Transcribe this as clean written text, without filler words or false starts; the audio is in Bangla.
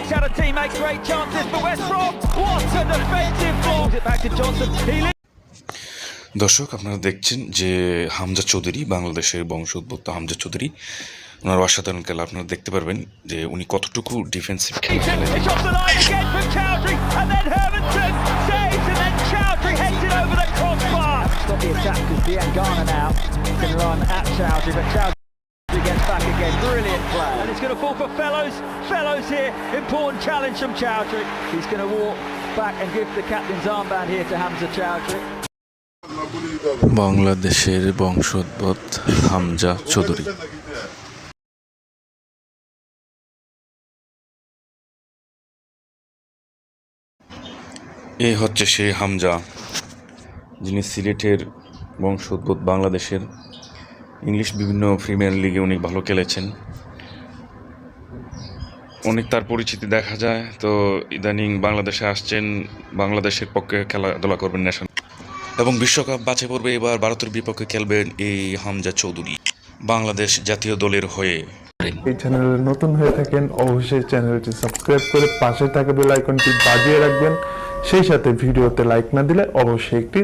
Kicks out of teammates, great chances for West Brom. What a defensive ball! It back to Johnson. দর্শক আপনারা দেখছেন যে হামজা চৌধুরী, বাংলাদেশের বংশোদ্ভূত হামজা চৌধুরী, ওনার অসাধারণ খেলা আপনারা দেখতে পারবেন যে উনি কতটুকু ডিফেন্সিভ খেলা খেলেন। It's off the line again from Chowdhury, and then Hermanson saves, and then Chowdhury heads it over the crossbar. Stop the attack because Diangana now can run at Chowdhury, but Chowdhury gets back again. Brilliant play, and it's going to fall for Fellows. Fellows here, important challenge from Chowdhury. He's going to walk back and give the captain's armband here to Hamza Chowdhury. বাংলাদেশের বংশোদ্ভূত হামজা চৌধুরী। এই হচ্ছে সেই হামজা যিনি সিলেটের বংশোদ্ভূত, বাংলাদেশের ইংলিশ বিভিন্ন প্রিমিয়ার লিগে উনি ভালো খেলেছেন, অনেক তার পরিচিতি দেখা যায়। তো ইদানিং বাংলাদেশে আসছেন, বাংলাদেশের পক্ষে খেলাধুলা করবেন ন্যাশনাল এবং বিশ্বকাপ বাছাই পড়বে। এবার ভারতের বিপক্ষে খেলবেন এই হামজা চৌধুরী বাংলাদেশ জাতীয় দলের হয়ে। এই চ্যানেলে নতুন হয়ে থাকেন অবশ্যই চ্যানেলটি সাবস্ক্রাইব করে পাশে থাকা বেল আইকনটি বাজিয়ে রাখবেন, সেই সাথে ভিডিওতে লাইক না দিলে অবশ্যই একটি